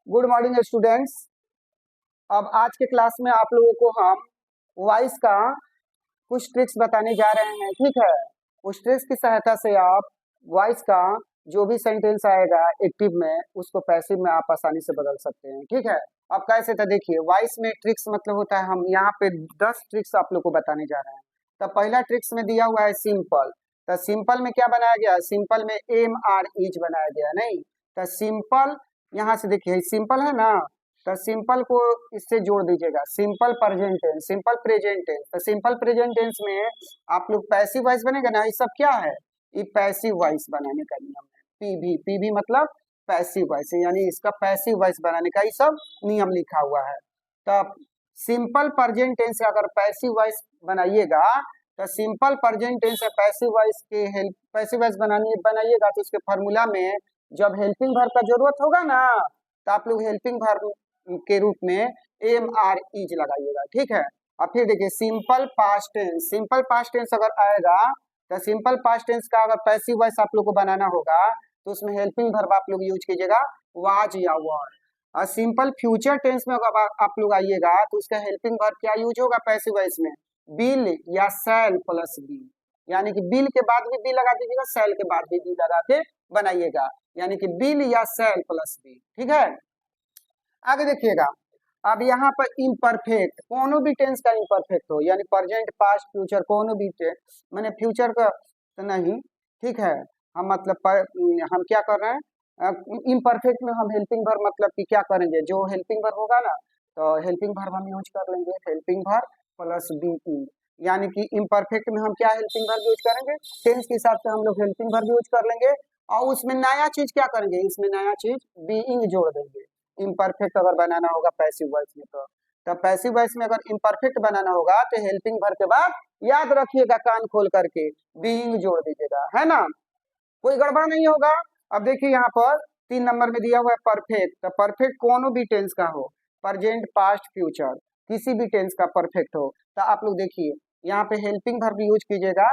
Good morning students. अब आज के क्लास में आप लोगों को हम वॉइस का कुछ ट्रिक्स बताने जा रहे हैं। ठीक है, उस ट्रिक्स की सहायता से आप वॉइस का जो भी सेंटेंस आएगा एक्टिव में उसको पैसिव में आप आसानी से बदल सकते हैं। ठीक है, अब कैसे तो देखिए, वॉइस में ट्रिक्स मतलब होता है, हम यहाँ पे 10 ट्रिक्स आप लोग को बताने जा रहे हैं। तो पहला ट्रिक्स में दिया हुआ है सिंपल। तो सिंपल में क्या बनाया गया है? सिंपल में एम आर इज बनाया गया, नहीं तो सिंपल। यहाँ से देखिए सिंपल है ना, तो सिंपल को इससे जोड़ दीजिएगा, simple present tense, simple present tense. तो सिंपल प्रेजेंट टेंस में आप लोग पैसिव वॉइस बनेगा ना, ये सब क्या है? ये पैसिव वॉइस बनाने का नियम है। पीवी, पीवी मतलब पैसिव वॉइस, यानी इसका पैसिव वॉइस बनाने का ये सब नियम लिखा हुआ है। तब सिंपल प्रेजेंट टेंस से अगर पैसिव वॉइस बनाइएगा, तो सिंपल प्रेजेंट टेंस से पैसिव वॉइस के हेल्प पैसिव वॉइस बनाइएगा, तो उसके फॉर्मूला में जब हेल्पिंग वर्ब का जरूरत होगा ना, तो आप लोग हेल्पिंग वर्ब के रूप में एम आर इज लगाइएगा। ठीक है, और फिर देखिए simple past tense, simple past tense अगर आएगा तो सिंपल पास्ट टेंस का अगर पैसिव वॉइस आप लोग को बनाना होगा तो उसमें हेल्पिंग वर्ब आप लोग यूज कीजिएगा वाज या वर। और सिंपल फ्यूचर टेंस में अगर आप लोग आइएगा तो उसका हेल्पिंग वर्ब क्या यूज होगा पैसिव वॉइस में? बिल या सेल प्लस बी, यानी कि बिल के बाद भी बी लगा दीजिएगा, सेल के बाद भी बी लगा के बनाइएगा, यानी कि बिल या सेल प्लस बी। ठीक है, आगे देखिएगा। अब यहाँ पर इम्परफेक्ट, कोनो भी टेंस का इम्परफेक्ट हो, यानी प्रेजेंट पास्ट फ्यूचर, कोनो भी टेंस, मैंने फ्यूचर का तो नहीं। ठीक है, हम मतलब हम क्या कर रहे हैं, इम्परफेक्ट में हम हेल्पिंग वर्ब मतलब कि क्या करेंगे, जो हेल्पिंग वर्ब होगा ना तो हेल्पिंग वर्ब हम यूज कर लेंगे, helping verb plus B E, यानी कि इम्परफेक्ट में हम क्या हेल्पिंग वर्ब यूज करेंगे, टेंस के हिसाब से हम लोग हेल्पिंग वर्ब यूज कर लेंगे, और उसमें नया चीज क्या करेंगे, इसमें नया चीज बीइंग जोड़ देंगे। इम्परफेक्ट अगर बनाना होगा पैसिव वॉइस में, तो पैसिव वॉइस में अगर इम्परफेक्ट बनाना होगा तो हेल्पिंग वर्ब के बाद याद रखिएगा, कान खोल करके बीइंग जोड़ दीजिएगा, है ना, कोई गड़बड़ नहीं होगा। अब देखिए यहाँ पर 3 नंबर में दिया हुआ है परफेक्ट। तो परफेक्ट कोनो भी टेंस का हो, प्रेजेंट पास्ट फ्यूचर, किसी भी टेंस का परफेक्ट हो, तो आप लोग देखिए यहाँ पे हेल्पिंग वर्ब यूज कीजिएगा,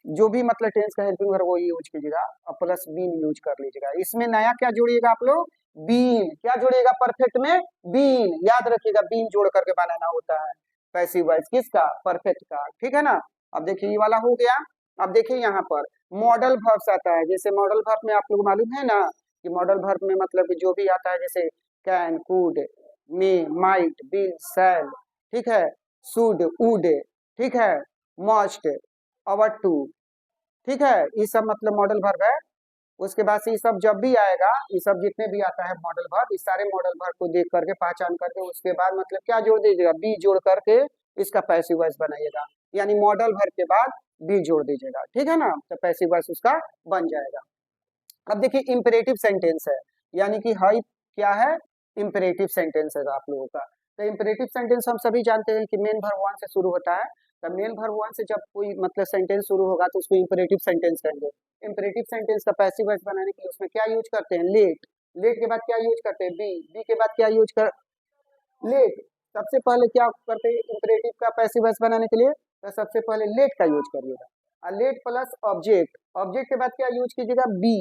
जो भी मतलब टेंस का हेल्पिंग वर्ब वो यूज कीजिएगा, और प्लस बीन यूज कर लीजिएगा। इसमें नया क्या जोड़िएगा आप लोग? बीन। क्या जोड़िएगा परफेक्ट में? बीन। याद रखिएगा बीन जोड़ करके बनाना होता है पैसिव वॉइस किसका? परफेक्ट का। ठीक है ना, अब देखिए ये वाला हो गया। अब देखिए यहाँ पर मॉडल वर्ब्स आता है, जैसे मॉडल वर्ब में आप लोग मालूम है ना कि मॉडल वर्ब में मतलब जो भी आता है, जैसे can, could, may, might, will, shall, ठीक है, शुड, वुड, ठीक है, मस्ट, अवर टू, ठीक है, ये सब मतलब मॉडल वर्ब है। उसके बाद से ये सब जब भी आएगा, ये सब जितने भी आता है मॉडल वर्ब, इस सारे मॉडल वर्ब को देख करके पहचान करके उसके बाद मतलब क्या जोड़ दीजिएगा? बी जोड़ करके इसका पैसिव वॉइस बनाइएगा, यानी मॉडल वर्ब के बाद बी जोड़ दीजिएगा। ठीक है ना, तो पैसिव वॉइस उसका बन जाएगा। अब देखिए इंपेरेटिव सेंटेंस है, यानी कि हाई क्या है? इंपेरेटिव सेंटेंस है आप लोगों का। तो इंपेरेटिव सेंटेंस हम सभी जानते हैं कि मेन वर्ब वन से शुरू होता है। तो मेन वर्ब वन से जब कोई मतलब सेंटेंस शुरू होगा तो उसको इंपेरेटिव सेंटेंस कहेंगे। इंपेरेटिव सेंटेंस का पैसिव वॉइस बनाने के लिए उसमें क्या यूज करते हैं? लेट। लेट के बाद क्या यूज करते हैं? बी। बी के बाद क्या यूज कर? लेट। सबसे पहले क्या करते हैं इंपेरेटिव का पैसिव वॉइस बनाने के लिए? तो सबसे पहले लेट का यूज करिएगा, और लेट प्लस ऑब्जेक्ट। ऑब्जेक्ट के बाद क्या यूज कीजिएगा? बी।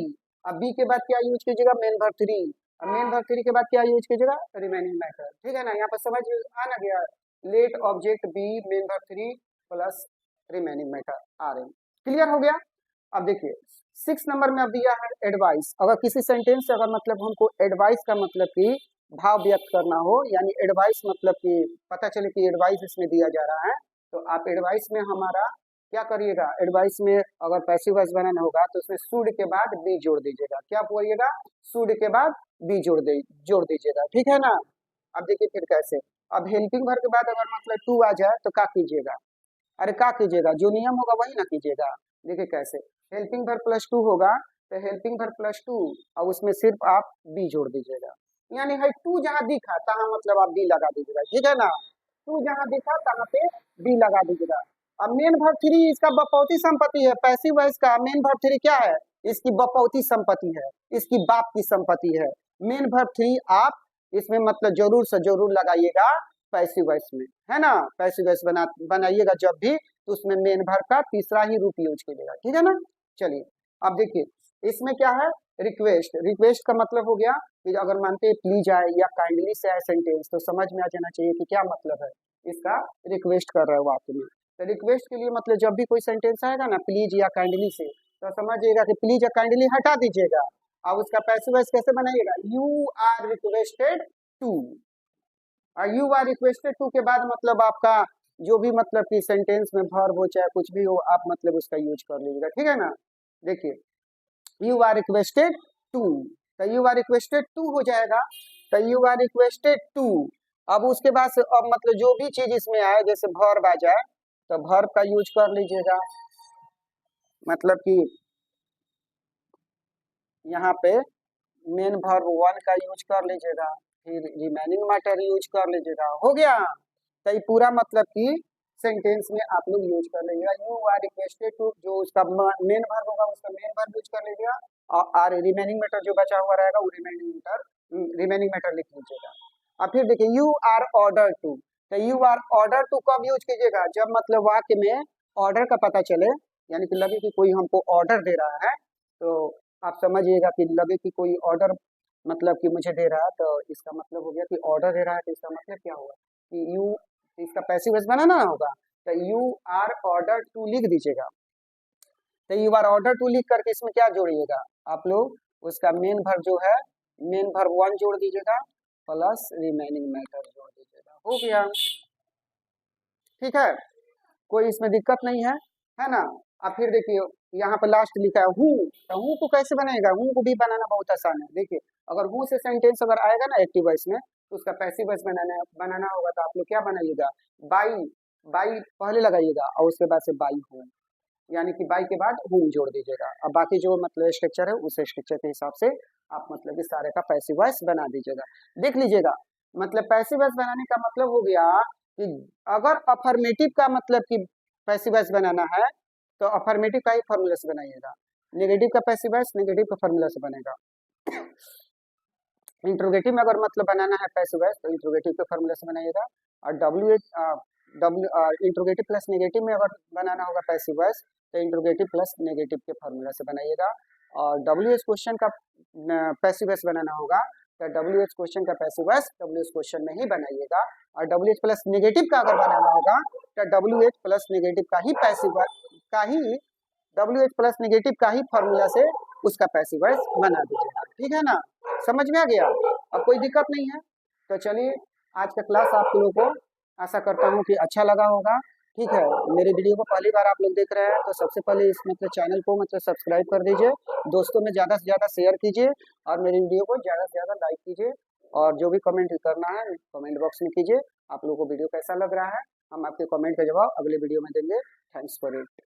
अब बी के बाद क्या यूज कीजिएगा? Main verb three. अब मेन वर्ब थ्री के बाद क्या यूज कीजिएगा? Remaining matter. ठीक है ना, यहाँ पर समझ आ ना गया? Let, object, be, main verb three plus remaining matter आ रहे। क्लियर हो गया? अब देखिए 6 नंबर में अब दिया है एडवाइस। अगर किसी सेंटेंस से अगर मतलब हमको एडवाइस का मतलब कि भाव व्यक्त करना हो, यानी एडवाइस मतलब कि पता चले कि एडवाइस इसमें दिया जा रहा है, तो आप एडवाइस में हमारा क्या करिएगा? एडवाइस में अगर पैसिव वॉइस बनाना होगा तो उसमें शुड के बाद बी जोड़ दीजिएगा। क्या बोलिएगा? शुड के बाद बी जोड़ दीजिएगा। ठीक है ना, अब देखिए फिर कैसे। अब हेल्पिंग वर्ब के बाद अगर मतलब टू आ जाए तो क्या कीजिएगा? अरे क्या कीजिएगा? जो नियम होगा वही ना कीजिएगा। देखिए कैसे, हेल्पिंग वर्ब प्लस टू होगा तो हेल्पिंग वर्ब प्लस टू, और उसमें सिर्फ आप बी जोड़ दीजिएगा, यानी है टू जहां दिखा तहां मतलब आप बी लगा दीजिएगा। ठीक है ना, टू जहां दिखा तहां पे बी लगा दीजिएगा। अब मेन वर्ब थ्री इसका बपौती संपत्ति है, पैसिव वॉइस का मेन वर्ब थ्री क्या है? इसकी बपौती संपत्ति है, इसकी बाप की संपत्ति है। मेन वर्ब थ्री आप इसमें मतलब जरूर से जरूर लगाइएगा पैसिव वॉइस में, है ना। पैसिव वॉइस बनाइएगा जब भी तो उसमें मेन वर्ब का तीसरा ही रूप यूज कीजिएगा। ठीक है ना, चलिए अब देखिए इसमें क्या है? रिक्वेस्ट, रिक्वेस्ट का मतलब हो गया कि अगर मानते हैं प्लीज आए या काइंडली से आए सेंटेंस, तो समझ में आ जाना चाहिए कि क्या मतलब है इसका, रिक्वेस्ट कर रहे हो वाक्य में। तो रिक्वेस्ट के लिए मतलब जब भी कोई सेंटेंस आएगा ना प्लीज या काइंडली से, तो समझिएगा कि प्लीज या काइंडली हटा दीजिएगा। अब उसका पैसिव वॉइस कैसे बनाइएगा, यू आर रिक्वेस्टेड टू। और यू आर रिक्वेस्टेड टू के बाद मतलब आपका जो भी मतलब कि सेंटेंस में वर्ब हो चाहे कुछ भी हो, आप मतलब उसका यूज कर लीजिएगा, ठीक है ना। देखिए यू आर रिक्वेस्टेड टू, तो यू आर रिक्वेस्टेड टू हो जाएगा, तो यू आर रिक्वेस्टेड टू। अब उसके बाद से अब मतलब जो भी चीज इसमें आए, जैसे वर्ब आ जाए तो वर्ब का यूज कर लीजिएगा, मतलब कि यहाँ पे मेन वर्ब वन का यूज कर लीजिएगा, फिर रिमेनिंग मैटर यूज कर लीजिएगा, हो गया। तो ये पूरा मतलब कि सेंटेंस में आप लोग यूज कर लीजिएगा, यू आर रिक्वेस्टेड टू, जो उसका मेन वर्ब होगा उसका मेन वर्ब यूज कर लीजिएगा, और रिमेनिंग मैटर जो बचा हुआ रहेगा वो रिमेनिंग मैटर लिख लीजिएगा। अब फिर देखिए यू आर ऑर्डर टू, तो यू आर ऑर्डर टू कब यूज कीजिएगा, जब मतलब वाक्य में ऑर्डर का पता चले, यानी कि लगे कि कोई हमको ऑर्डर दे रहा है, तो आप समझिएगा कि लगे कि कोई ऑर्डर मतलब कि मुझे दे रहा है, तो इसका मतलब हो गया कि ऑर्डर दे रहा है, तो इसका मतलब क्या होगा कि यू, इसका पैसिव वॉइस बनाना होगा, तो यू आर ऑर्डर टू लिख दीजिएगा। तो यू आर ऑर्डर टू लिख करके इसमें क्या जोड़िएगा आप लोग, उसका मेन वर्ब जो है, मेन वर्ब वन जोड़ दीजिएगा प्लस रिमेनिंग मैटर जोड़ दीजिएगा, हो गया, ठीक है, कोई इसमें दिक्कत नहीं है ना। अब फिर देखिए यहाँ पर लास्ट लिखा है हूँ, तो हूँ को कैसे बनाएगा, हूँ को भी बनाना बहुत आसान है। देखिए अगर हूँ से सेंटेंस अगर आएगा ना एक्टिव वॉइस में, तो उसका पैसिव वॉइस बनाना होगा, तो आप लोग क्या बनाइएगा, बाई, बाई पहले लगाइएगा और उसके बाद से बाई हूँ, यानी कि बाई के बाद हूँ जोड़ दीजिएगा। अब बाकी जो मतलब स्ट्रक्चर है उस स्ट्रक्चर के हिसाब से आप मतलब इस सारे का पैसिव वॉइस बना दीजिएगा। देख लीजिएगा मतलब पैसिव वॉइस बनाने का मतलब हो गया कि अगर अफर्मेटिव का मतलब कि पैसिव वॉइस बनाना है तो अफर्मेटिव का ही फॉर्मूला से बनाइएगा, नेगेटिव का पैसिव वॉइस नेगेटिव का फॉर्मूला से बनेगा। इंट्रोगेटिव में अगर मतलब बनाना है पैसिव वॉइस तो इंट्रोगेटिव के फॉर्मूला से बनाइएगा, और इंट्रोगेटिव प्लस नेगेटिव में अगर बनाना होगा पैसिव वॉइस तो इंट्रोगेटिव प्लस नेगेटिव के फॉर्मूला से बनाइएगा। और डब्ल्यूएच क्वेश्चन का पैसिव वॉइस बनाना होगा तो डब्ल्यूएच क्वेश्चन का पैसिव वॉइस डब्ल्यूएच क्वेश्चन में ही बनाइएगा, और डब्ल्यूएच प्लस नेगेटिव का अगर बनाना होगा तो डब्ल्यूएच प्लस नेगेटिव का ही पैसिव का ही डब्ल्यूएच प्लस नेगेटिव का ही फॉर्मूला से उसका पैसिव वॉइस बना दीजिएगा, ठीक है ना, समझ में आ गया, अब कोई दिक्कत नहीं है। तो चलिए आज का क्लास आप लोगों को आशा करता हूँ कि अच्छा लगा होगा, ठीक है। मेरे वीडियो को पहली बार आप लोग देख रहे हैं तो सबसे पहले इस मतलब चैनल को मतलब सब्सक्राइब कर दीजिए, दोस्तों में ज़्यादा से ज़्यादा शेयर कीजिए, और मेरी वीडियो को ज़्यादा से ज़्यादा लाइक कीजिए, और जो भी कमेंट करना है कमेंट बॉक्स में कीजिए, आप लोगों को वीडियो कैसा लग रहा है, हम आपके कमेंट का जवाब अगले वीडियो में देंगे। Thanks for it.